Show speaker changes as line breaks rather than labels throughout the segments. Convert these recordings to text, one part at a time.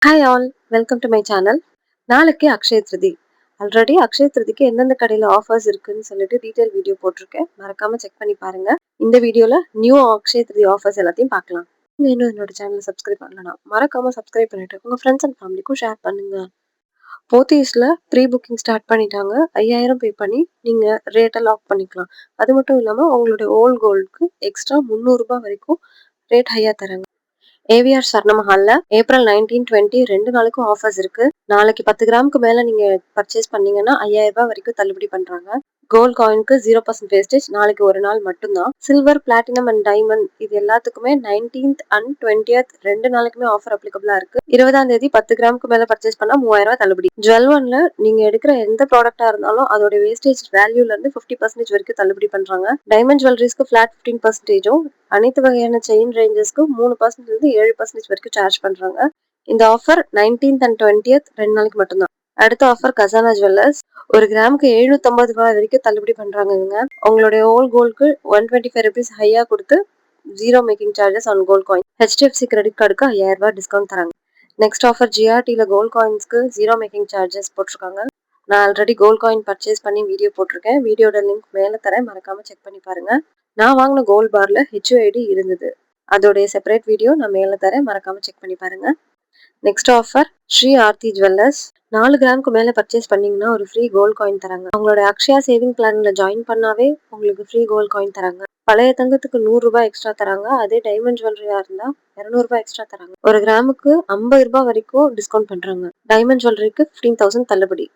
Hi all, welcome to my channel. நாளைக்கு அக்ஷய திருதி. Already Akshaya திருதிக்கு எந்தெந்த கடையில் ஆஃபர்ஸ் இருக்குன்னு சொல்லிட்டு டீட்டெயில் வீடியோ போட்டிருக்கேன். மறக்காம செக் பண்ணி பாருங்க. இந்த வீடியோல நியூ அக்ஷய திருதி ஆஃபர்ஸ் எல்லாத்தையும் பார்க்கலாம். நீங்க இன்னும் என்னோட சேனலை சப்ஸ்கிரைப் பண்ணலாம், மறக்காம சப்ஸ்கிரைப் பண்ணிட்டு உங்க ஃப்ரெண்ட்ஸ் அண்ட் ஃபேமிலிக்கும் ஷேர் பண்ணுங்க. போத்தீஸ்ல ப்ரீ புக்கிங் ஸ்டார்ட் பண்ணிட்டாங்க. 5000 பே பண்ணி நீங்க ரேட்டை லாக் பண்ணிக்கலாம். அது மட்டும் இல்லாம உங்களுடைய ஓல்ட் கோல்டுக்கு எக்ஸ்ட்ரா 300 ரூபாய் வரைக்கும் ரேட் ஹையா தராங்க. ஏவிஆர் ஸ்வர்ணமஹால்ல ஏப்ரல் 19, 20 2 நாளுக்கும் ஆஃபர்ஸ் இருக்கு. நாளைக்கு 10 கிராமுக்கு மேல நீங்க பர்ச்சேஸ் பண்ணீங்கன்னா 5000 ரூபாய் வரைக்கும் தள்ளுபடி பண்றாங்க. கோல்ட் காயினுக்கு 0% வேஸ்டேஜ். நாளைக்கு ஒரு நாள் மட்டும்தான். சில்வர், பிளாட்டினம் அண்ட் டைமண்ட் இது எல்லாத்துக்குமே 19th அண்ட் 20th 2 நாளைக்குமே ஆஃபர் அப்ளிகபிளா இருக்கு. 20ஆம் தேதி 10 கிராமுக்கு மேல பர்ச்சேஸ் பண்ணா 3000 ரூபாய் தள்ளுபடி. ஜுவல் ஒன்ல நீங்க எடுக்கிற எந்த ப்ராடக்டா இருந்தாலும் அதோட வேஸ்டேஜ் வேல்யூல இருந்து 50% வரைக்கும் தள்ளுபடி பண்றாங்க. டைமண்ட் ஜுவல்லரிஸ்க்கு ஃபிளாட் 15%, அனைத்து வகையான செயின் ரேஞ்சஸ்க்கு 3% இருந்து 7% வரைக்கும் சார்ஜ் பண்றாங்க. இந்த ஆஃபர் 19th அண்ட் 20th 2 நாளைக்கு மட்டும்தான். அடுத்த ஆஃபர் கசானா ஜுவல்லர்ஸ். ஒரு கிராமுக்கு 750 ரூபாய் வரைக்கும் தள்ளுபடி பண்றாங்க. உங்களுடைய ஓல்ட் கோல்டுக்கு 125 ருபீஸ் ஹையா கொடுத்து zero making charges on gold coin. HDFC credit கார்டுக்கு 5000 ரூபாய் டிஸ்கவுண்ட் தராங்க. நெக்ஸ்ட் ஆஃபர் ஜிஆர்டில கோல்ட் காயின்ஸ்க்கு ஜீரோ மேக்கிங் சார்ஜஸ் போட்டிருக்காங்க. நான் ஆல்ரெடி கோல்ட் காயின் பர்ச்சேஸ் பண்ணி வீடியோ போட்டிருக்கேன். வீடியோட லிங்க் மேலே தரேன், மறக்காம செக் பண்ணி பாருங்க. நான் வாங்கின கோல்ட் பார்ல ஹெச்யூஐடி இருந்தது. அதோடைய செப்பரேட் வீடியோ நான் மேலே தரேன், மறக்காம செக் பண்ணி பாருங்க. Next offer Shri Aarthi jewellers. 4 கிராமுக்கு மேல பர்ச்சேஸ் பண்ணீங்கன்னா ஒரு ஃப்ரீ கோல்ட் காயின் தராங்க. அவங்களோட அக்ஷயா சேவிங் பிளான்ல ஜாயின் பண்ணாவே உங்களுக்கு ஃப்ரீ கோல்ட் காயின் தராங்க. பழைய தங்கத்துக்கு 100 ரூபாய் எக்ஸ்ட்ரா தராங்க. அதே டைமண்ட் ஜுவல்லரியா இருந்தா 200 ரூபாய் எக்ஸ்ட்ரா தராங்க. ஒரு கிராமுக்கு 50 ரூபாய் வரைக்கும் டிஸ்கவுண்ட் பண்றாங்க. டைமண்ட் ஜுவல்லரிக்கு 15,000 தள்ளுபடி.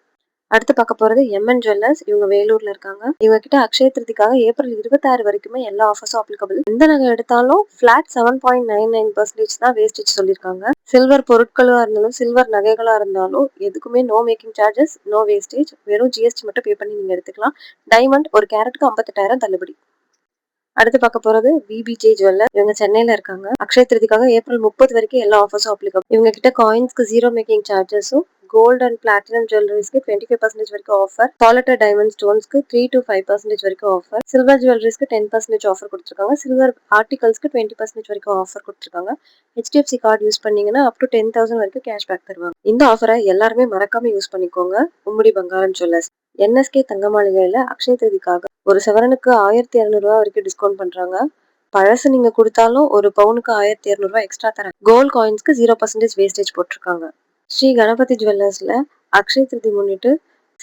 அடுத்து பார்க்க போறது எம்என் ஜுவல்லர்ஸ். இவங்க வேலூர்ல இருக்காங்க. இவங்க கிட்ட அக்ஷய திருதிக்காக ஏப்ரல் 26 வரைக்குமே எல்லா ஆஃபர்ஸும் அப்ளிகபிள். எந்த நகை எடுத்தாலும் பிளாட் 7.99% தான் வேஸ்டேஜ் சொல்லியிருக்காங்க. சில்வர் பொருட்களா இருந்தாலும் சில்வர் நகைகளா இருந்தாலும் எதுக்குமே no making charges, no wastage. வெறும் ஜிஎஸ்டி மட்டும் பே பண்ணி நீங்க எடுத்துக்கலாம். டைமண்ட் ஒரு கேரட்டுக்கு 58,000 தள்ளுபடி. அடுத்து பார்க்க போறது விபிஜே ஜுவல்லர். இவங்க சென்னையில இருக்காங்க. அக்ஷய திருதிக்காக ஏப்ரல் 30 வரைக்கும் எல்லா ஆஃபர்ஸும் அப்ளிகபிள். இவங்க கிட்ட காயின்ஸ்க்கு ஜீரோ மேக்கிங் சார்ஜஸும், கோல்ட் அண்ட் பிளாட்டினம் ஜுவல்லரிஸ்க்கு 25% வரைக்கும் ஆஃபர். சாலிட்டர் டைமண்ட் ஸ்டோன்ஸ்க்கு 3 to 5% வரைக்கும் ஆஃபர். சில்வர் ஜுவல்லரிஸ்க்கு 10% ஆஃபர் கொடுத்துருக்காங்க. சில்வர் ஆர்டிகல்ஸ்க்கு 20% வரைக்கும் ஆஃபர் கொடுத்துருக்காங்க. ஹெச்டிஎஃப்சி கார்டு யூஸ் பண்ணீங்கன்னா அப் டு 10,000 வரைக்கும் கேஷ்பேக் தருவாங்க. இந்த ஆஃபரை எல்லாருமே மறக்காம யூஸ் பண்ணிக்கோங்க. உம்முடி பங்காரம் ஜுவல்லர்ஸ். என்எஸ்கே தங்க மாளிகையில அக்ஷய திருதிக்காக ஒரு சவரனுக்கு 1200 ரூபாய் வரைக்கும் டிஸ்கவுண்ட் பண்றாங்க. பழசு நீங்க கொடுத்தாலும் ஒரு பவுனுக்கு 1200 ரூபாய் எக்ஸ்ட்ரா தராங்க. கோல்ட் காயின்ஸ்க்கு 0% வேஸ்டேஜ் போட்டிருக்காங்க. ஸ்ரீ கணபதி ஜுவல்லர்ஸ்ல அக்ஷய திருதி முன்னிட்டு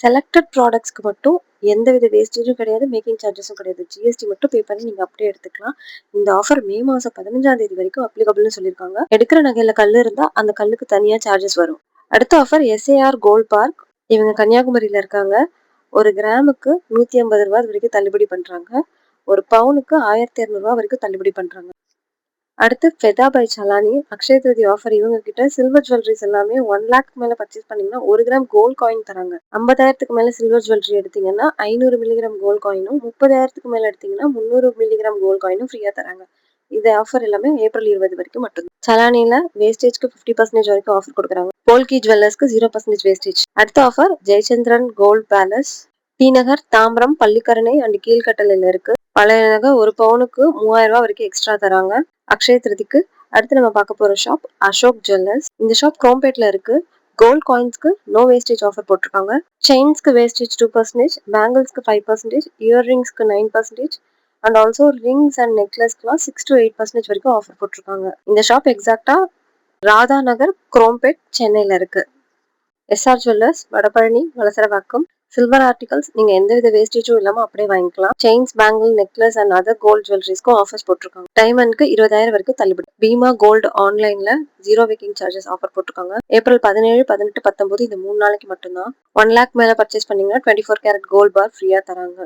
செலக்டட் ப்ராடக்ட்ஸ்க்கு மட்டும் எந்தவித வேஸ்டேஜும் கிடையாது, மேக்கிங் சார்ஜஸும் கிடையாது. ஜிஎஸ்டி மட்டும் பே பண்ணி நீங்க அப்படியே எடுத்துக்கலாம். இந்த ஆஃபர் மே மாசம் 15ஆம் தேதி வரைக்கும் அப்ளிகபிள்னு சொல்லியிருக்காங்க. எடுக்கிற நகையில கல் இருந்தா அந்த கல்லுக்கு தனியா சார்ஜஸ் வரும். அடுத்த ஆஃபர் எஸ்ஏஆர் கோல்ட் பார்க். இவங்க கன்னியாகுமரியில இருக்காங்க. ஒரு கிராமுக்கு 150 ரூபாய் வரைக்கும் தள்ளுபடி பண்றாங்க. ஒரு பவுனுக்கு 1200 ரூபாய் வரைக்கும் தள்ளுபடி பண்றாங்க. அடுத்து ஃபெதா பை சலானி. அக்ஷய திருதி ஆஃபர். இவங்க கிட்ட சில்வர் ஜுவல்லரிஸ் எல்லாமே 1 லேக் மேல பர்ச்சேஸ் பண்ணீங்கன்னா 1 கிராம் கோல்ட் காயின் தராங்க. 50,000க்கு மேல சில்வர் ஜுவல்லரி எடுத்தீங்கன்னா 500 மில்லிகிராம் கோல்ட் காயினும், 30,000க்கு மேல எடுத்தீங்கன்னா 300 மில்லிகிராம் கோல்ட் காயினும் ஃப்ரீயா தராங்க. இந்த ஆஃபர் எல்லாமே ஏப்ரல் 20 வரைக்கும் மட்டும்தான். சலானில வேஸ்டேஜ்க்கு 50% வரைக்கும் ஆஃபர் கொடுக்குறாங்க. போல்கி ஜுவல்லர்ஸ்க்கு 0% வேஸ்டேஜ். அடுத்த offer Jayachandran gold palace. T Nagar, Tambaram, Pallikaranai and கீழ்கட்டளையில இருக்கு. பழைய நகை ஒரு பவுனுக்கு 3000 ரூபாய் வரைக்கும் எக்ஸ்ட்ரா தராங்க அக்ஷய திருதிக்கு. அடுத்து நம்ம பார்க்க போற ஷாப் அசோக் ஜுவல்லர்ஸ். இந்த ஷாப் குரோம்பேட்ல இருக்கு. கோல்ட் காயின்ஸ்க்கு நோ வேஸ்டேஜ் ஆஃபர் போட்டிருக்காங்க. செயின்ஸ்க்கு வேஸ்டேஜ் 2%, பேங்கிள்ஸ்க்கு 5%, இயர்ரிங்ஸ்க்கு 9%, அண்ட் ஆல்சோ ரிங்ஸ் அண்ட் நெக்லஸ்க்குலாம் 6 to 8% வரைக்கும் ஆஃபர் போட்டிருக்காங்க. இந்த ஷாப் எக்ஸாக்டா ராதா நகர், குரோம்பேட், சென்னையில இருக்கு. SR jewellers, Vadapalani, Valasaravakkam. Silver articles நீங்க எந்தவித வேஸ்டேஜும் இல்லாம அப்படியே வாங்கிக்கலாம். Chains, bangle, necklace and other gold ஜுவல்லரிஸ்க்கும் ஆஃபர்ஸ் போட்டிருக்காங்க. டைமண்ட்க்கு 20,000 வரைக்கும் தள்ளுபடி. பீமா கோல்டு ஆன்லைன்ல ஜீரோ மேக்கிங் சார்ஜஸ் ஆஃபர் போட்டிருக்காங்க. ஏப்ரல் 17, 18, 19 இந்த 3 நாளைக்கு மட்டும்தான். 1 லேக் மேல பர்ச்சேஸ் பண்ணீங்கன்னா 24 கேரட் கோல்ட் பார் ஃப்ரீயா தராங்க.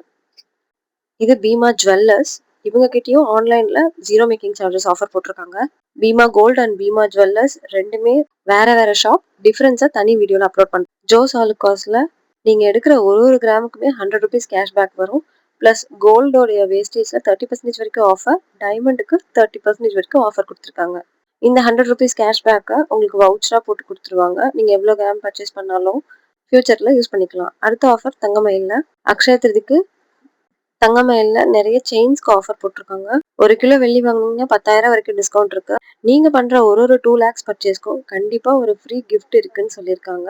இது பீமா ஜுவல்லர்ஸ். இவங்க கிட்டயும் ஆன்லைன்ல ஜீரோ மேக்கிங் சார்ஜஸ் ஆஃபர் போட்டிருக்காங்க. Bhima gold and Bhima jewellers ரெண்டுமே வேற வேற ஷாப். டிஃபரன்ஸா தனி வீடியோல அப்லோட் பண்றேன். ஜோஸ் ஆலுகாஸ்ல நீங்க எடுக்கிற ஒரு கிராமுக்குமே 100 ருபீஸ் கேஷ்பேக் வரும். பிளஸ் கோல்டோடைய வேஸ்டேஜ்ல 30% வரைக்கும் ஆஃபர். டைமண்டுக்கு 30% வரைக்கும் ஆஃபர் கொடுத்துருக்காங்க. இந்த 100 ருபீஸ் கேஷ்பேக்கை உங்களுக்கு வவுச்சரா போட்டு கொடுத்துருவாங்க. நீங்க எவ்வளவு கிராம் பர்ச்சேஸ் பண்ணாலும் ஃபியூச்சர்ல யூஸ் பண்ணிக்கலாம். அடுத்த ஆஃபர் தங்கமயில்ல. அக்ஷய திருதிக்கு தங்கமயில்ல நிறைய செயின்ஸ்க்கு ஆஃபர் போட்டிருக்காங்க. 1 கிலோ வெள்ளி வாங்குனீங்கன்னா 10,000 வரைக்கும் டிஸ்கவுண்ட் இருக்கு. நீங்க பண்ற ஒரு 2 lakhs பர்ச்சேஸ்க்கும் கண்டிப்பா ஒரு ஃப்ரீ கிஃப்ட் இருக்குன்னு சொல்லியிருக்காங்க.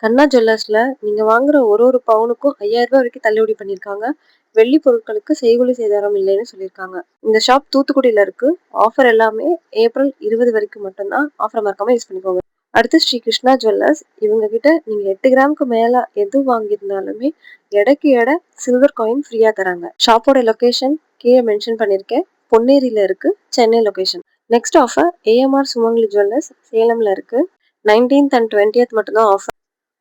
கண்ணா ஜுவல்லர்ஸ்ல நீங்க வாங்குற ஒரு பவுனுக்கும் 5,000 வரைக்கும் தள்ளுபடி பண்ணியிருக்காங்க. வெள்ளி பொருட்களுக்கு செய்கூலி சேதாரம் இல்லைன்னு சொல்லியிருக்காங்க. இந்த ஷாப் தூத்துக்குடியில இருக்கு. ஆஃபர் எல்லாமே ஏப்ரல் 20 வரைக்கும் மட்டும்தான். ஆஃபர் மறக்காம யூஸ் பண்ணிக்கோங்க. அடுத்து ஸ்ரீ கிருஷ்ணா ஜுவல்லர்ஸ். இவங்க கிட்ட நீங்க 8 கிராமுக்கு மேல எது வாங்கியிருந்தாலுமே எடைக்கு எடை சில்வர் காயின் ஃப்ரீயா தராங்க. ஷாப்போட லொகேஷன் கீழே மென்ஷன் பண்ணிருக்கேன். பொன்னேரியில இருக்கு. Chennai location. Next offer AMR Sumangali jewellers சேலம்ல இருக்கு. 19th and 20th மட்டும்தான் ஆஃபர்.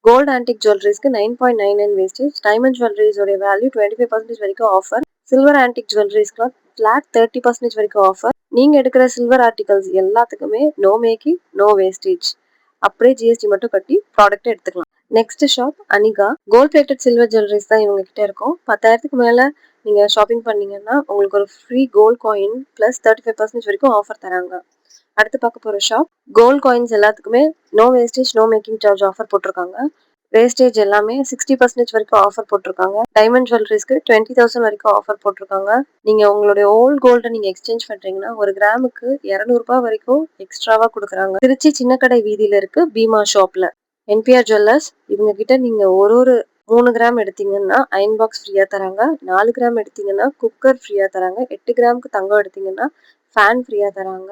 கோல்டு ஆன்டிக் ஜுவல்லரிஸ்க்கு 9.99 வேஸ்டேஜ். டைமண்ட் ஜுவல்லரிஸோட வேல்யூ 25% வரைக்கும் ஆஃபர். சில்வர் ஆன்டிக் ஜுவல்லரிஸ்க்குலாம் ஃபிளாட் 30% வரைக்கும் ஆஃபர். நீங்க எடுக்கிற சில்வர் ஆர்டிகல்ஸ் எல்லாத்துக்குமே நோ மேக்கிங், நோ வேஸ்டேஜ். அப்படியே ஜிஎஸ்டி மட்டும் கட்டி ப்ராடக்ட் எடுத்துக்கலாம். Next shop Anika. Gold plated silver jewelleries தான் இவங்க கிட்ட இருக்கும். 10,000க்கு மேல நீங்க ஷாப்பிங் பண்ணீங்கன்னா உங்களுக்கு ஒரு ஃப்ரீ கோல்ட் காயின் பிளஸ் 35% வரைக்கும் ஆஃபர் தராங்க. அடுத்து பார்க்க போற ஷாப் கோல்ட் காயின்ஸ் எல்லாத்துக்குமே no wastage, no making charge offer போட்டிருக்காங்க. வேஸ்டேஜ் எல்லாமே 60% வரைக்கும் ஆஃபர் போட்டிருக்காங்க. டைமண்ட் ஜுவல்லரிஸ்க்கு 20,000 வரைக்கும் ஆஃபர் போட்டிருக்காங்க. நீங்க உங்களுடைய ஓல்ட் கோல்டை நீங்க எக்ஸ்சேஞ்ச் பண்றீங்கன்னா ஒரு கிராமுக்கு 200 ரூபாய் வரைக்கும் எக்ஸ்ட்ராவா கொடுக்குறாங்க. திருச்சி சின்னக்கடை வீதியில இருக்கு பீமா ஷாப்ல. NPR jewellers. இவங்க கிட்ட நீங்க ஒரு 3 கிராம் எடுத்தீங்கன்னா அயன் பாக்ஸ் ஃப்ரீயா தராங்க. 4 கிராம் எடுத்தீங்கன்னா குக்கர் ஃப்ரீயா தராங்க. 8 கிராமுக்கு தங்கம் எடுத்தீங்கன்னா ஃபேன் ஃப்ரீயா தராங்க.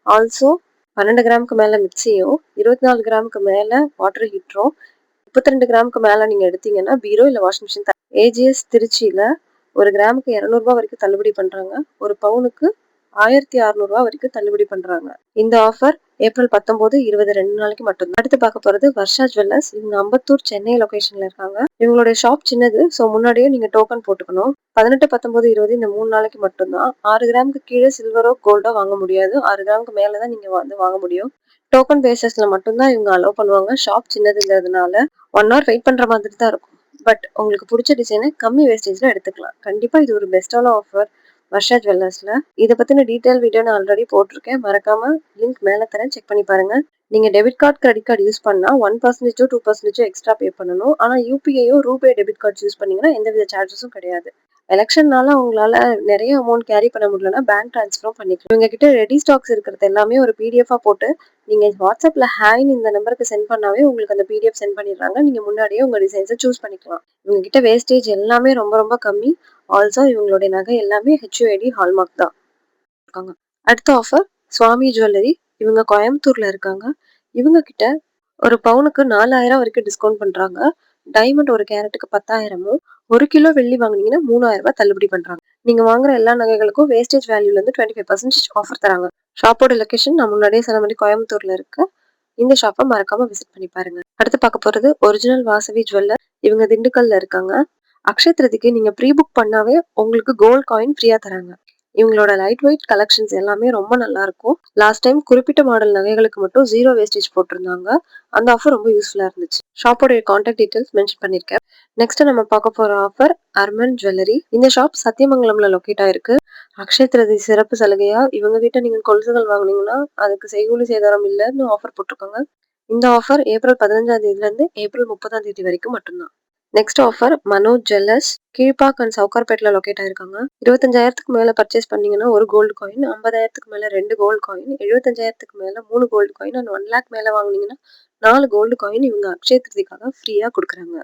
ஆல்சோ 12 கிராமுக்கு மேல மிக்சியும் 24 கிராமுக்கு மேல வாட்டர் ஹீட்டரும் 32 கிராமுக்கு மேல நீங்க எடுத்தீங்கன்னா பீரோ இல்ல வாஷிங் மிஷின். ஏஜிஎஸ் திருச்சியில 1 கிராமுக்கு 200 ரூபாய் வரைக்கும் தள்ளுபடி பண்றாங்க. ஒரு பவுனுக்கு 1,600 ரூபாய் வரைக்கும் தள்ளுபடி பண்றாங்க. இந்த ஆஃபர் ஏப்ரல் 19, 20 2 நாளைக்கு மட்டும். அடுத்து பார்க்க போறது வர்ஷா ஜுவல்லர்ஸ். இவங்க அம்பத்தூர் சென்னை லொகேஷன்ல இருக்காங்க. இவங்களுடைய ஷாப் சின்னது. ஸோ முன்னாடியே நீங்க டோக்கன் போட்டுக்கணும். 18, 19, 20 இந்த 3 நாளைக்கு மட்டும்தான். 6 கிராமுக்கு கீழே சில்வரோ கோல்டோ வாங்க முடியாது. 6 கிராமுக்கு மேலதான் நீங்க வாங்க முடியும். டோக்கன் பேசிஸ்ல மட்டும்தான் இவங்க அலோவ் பண்ணுவாங்க. ஷாப் சின்னதுங்கிறதுனால 1 hour வெயிட் பண்ற மாதிரி தான் இருக்கும். பட் உங்களுக்கு பிடிச்ச டிசைனை கம்மி வேஸ்டேஜ்ல எடுத்துக்கலாம். கண்டிப்பா இது ஒரு பெஸ்டான ஆஃபர் வர்ஷா ஜுவல்லர்ஸ்ல. இதை பத்தின டீடைல் வீடியோ நான் ஆல்ரெடி போட்டிருக்கேன். மறக்காம லிங்க் மேல தரேன், செக் பண்ணி பாருங்க. நீங்க debit card, credit card use பண்ணா 1% 2% எக்ஸ்ட்ரா பே பண்ணணும். ஆனா யூபிஐயோ ரூபே டெபிட் கார்டு யூஸ் பண்ணீங்கன்னா எந்தவித சார்ஜஸும் கிடையாது. எலெக்ஷன்னால உங்களால நிறைய அமௌண்ட் கேரி பண்ண முடியலன்னா பேங்க் டிரான்ஸ்ஃபரும் பண்ணிக்கலாம். இவங்க கிட்ட ரெடி ஸ்டாக்ஸ் இருக்கிறது எல்லாமே ஒரு பிடிஎஃபா போட்டு நீங்க வாட்ஸ்அப்ல ஹேன்னு இந்த நம்பருக்கு சென்ட் பண்ணாவே உங்களுக்கு அந்த பிடிஎஃப் சென்ட் பண்ணிடுறாங்க. நீங்க முன்னாடியே உங்க டிசைன்ஸை சூஸ் பண்ணிக்கலாம். இவங்க கிட்ட வேஸ்டேஜ் எல்லாமே ரொம்ப ரொம்ப கம்மி. ஆல்சோ இவங்களுடைய நகை எல்லாமே ஹெச்யூஐடி ஹால்மார்க் தான் இருக்காங்க. அடுத்த ஆஃபர் சுவாமி ஜுவல்லரி. இவங்க கோயம்புத்தூர்ல இருக்காங்க. இவங்க கிட்ட ஒரு பவுனுக்கு 4,000 வரைக்கும் டிஸ்கவுண்ட் பண்றாங்க. டைமண்ட் 1 கேரட்டுக்கு 10,000மும் 1 கிலோ வெள்ளி வாங்குனீங்கன்னா 3,000 ரூபாய் தள்ளுபடி பண்றாங்க. நீங்க வாங்குற எல்லா நகைகளுக்கும் வேஸ்டேஜ் வேல்யூல இருந்து 25% ஆஃபர் தராங்க. ஷாப்போட லொகேஷன் நான் முன்னாடியே சொன்ன மாதிரி கோயம்புத்தூர்ல இருக்கு. இந்த ஷாப்பை மறக்காம விசிட் பண்ணி பாருங்க. அடுத்து பார்க்க போறது ஒரிஜினல் வாசவி ஜுவல்லர். இவங்க திண்டுக்கல்ல இருக்காங்க. அக்ஷய திருதிக்கு நீங்க ப்ரீ புக் பண்ணாவே உங்களுக்கு கோல்ட் காயின் ஃப்ரீயா தராங்க. இவங்களோட லைட் வெயிட் கலெக்ஷன்ஸ் எல்லாமே ரொம்ப நல்லா இருக்கும். லாஸ்ட் டைம் குறிப்பிட்ட மாடல் நகைகளுக்கு மட்டும் 0 வேஸ்டேஜ் போட்டிருந்தாங்க. அந்த ஆஃபர் ரொம்ப யூஸ்ஃபுல்லா இருந்துச்சு. ஷாப்போட கான்டாக்ட் டீடைல்ஸ் மென்ஷன் பண்ணிருக்கேன். நெக்ஸ்ட் நம்ம பார்க்க போற ஆஃபர் அர்மன் ஜுவல்லரி. இந்த ஷாப் சத்தியமங்கலம்ல லொகேட் ஆயிருக்கு. அக்ஷய திருதி சிறப்பு சலுகையா இவங்க கிட்ட நீங்க கொலுசுகள் வாங்குனீங்கன்னா அதுக்கு செய்கூலி சேதாரம் இல்லைன்னு ஆஃபர் போட்டிருக்காங்க. இந்த ஆஃபர் ஏப்ரல் 15ஆம் தேதியில இருந்து ஏப்ரல் 30ஆம் தேதி வரைக்கும் மட்டும்தான். Next offer Manoj jewellers. Kilpauk and சவுகார்பேட்ல லொகேட் ஆயிருக்காங்க. 25,000க்கு மேல பர்ச்சேஸ் பண்ணீங்கன்னா 1 கோல்டு காயின், 50,000க்கு மேல 2 கோல்டு காயின், 75,000க்கு மேல 3 கோல்டு காயின் அண்ட் 1 லேக் மேல வாங்குனீங்கன்னா 4 கோல்டு காயின் இவங்க அக்ஷய திருதிக்காக ஃப்ரீயா கொடுக்குறாங்க.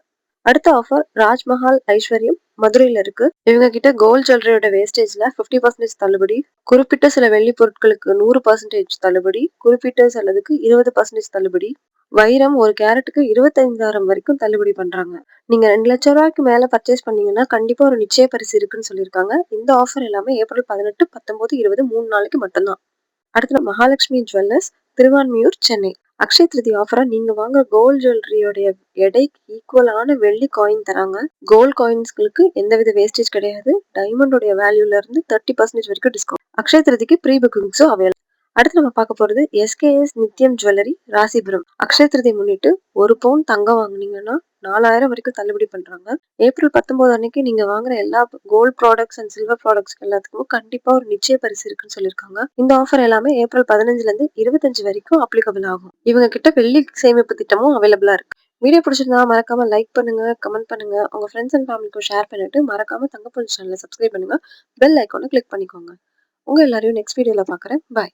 அடுத்த ஆஃபர் ராஜ்மஹால் ஐஸ்வர்யம் மதுரையில இருக்கு. இவங்க கிட்ட கோல்ட் ஜுவல்லரியோட வேஸ்டேஜ்ல 50% தள்ளுபடி, குறிப்பிட்ட சில வெள்ளி பொருட்களுக்கு 100% தள்ளுபடி, குறிப்பிட்ட சிலதுக்கு 20% தள்ளுபடி, வைரம் 1 கேரட்டுக்கு 25,000 வரைக்கும் தள்ளுபடி பண்றாங்க. நீங்க 2 லட்சம் ரூபாய்க்கு மேல பர்ச்சேஸ் பண்ணீங்கன்னா கண்டிப்பா ஒரு நிச்சய பரிசு இருக்குன்னு சொல்லியிருக்காங்க. இந்த ஆஃபர் எல்லாமே ஏப்ரல் 18, 19, 20 3 நாளைக்கு மட்டும்தான். அடுத்து மகாலட்சுமி ஜுவல்லர்ஸ் திருவான்மியூர் சென்னை. அக்ஷய திருதி ஆஃபரா நீங்க வாங்குற கோல்ட் ஜுவல்லரியோடைய எடைக்கு ஈக்குவலான வெள்ளி காயின் தராங்க. கோல்ட் காயின்ஸ்களுக்கு எந்தவித வேஸ்டேஜ் கிடையாது. டைமண்டோட வேல்யூல இருந்து 30% வரைக்கும் டிஸ்கவுண்ட். அக்ஷய திருதிக்கு ப்ரீ புக்கிங்ஸும் அவைலபிள். அடுத்து நம்ம பார்க்க போறது எஸ்கேஎஸ் நித்யம் ஜுவல்லரி ராசிபுரம். அக்ஷய திருதியை முன்னிட்டு 1 பவுன் தங்கம் வாங்குனீங்கன்னா 4,000 வரைக்கும் தள்ளுபடி பண்றாங்க. ஏப்ரல் 19 அன்னைக்கு நீங்க வாங்குற எல்லா gold products and silver products எல்லாத்துக்கும் கண்டிப்பா ஒரு நிச்சய பரிசு இருக்குன்னு சொல்லியிருக்காங்க. இந்த ஆஃபர் எல்லாமே ஏப்ரல் 15ல இருந்து 25 வரைக்கும் அப்ளிகபிள் ஆகும். இவங்க கிட்ட வெள்ளி சேமிப்பு திட்டமும் அவைலபிளா இருக்கு. வீடியோ பிடிச்சிருந்தா மறக்காம லைக் பண்ணுங்க, கமெண்ட் பண்ணுங்க. உங்க ஃப்ரெண்ட்ஸ் அண்ட் ஃபேமிலிக்கும் ஷேர் பண்ணிட்டு மறக்காம தங்கப்பொழுது சேனலை சப்ஸ்கிரைப் பண்ணுங்க. பெல் ஐக்கானை கிளிக் பண்ணிக்கோங்க. உங்க எல்லாரையும் நெக்ஸ்ட் வீடியோல பார்க்குறேன். பாய்.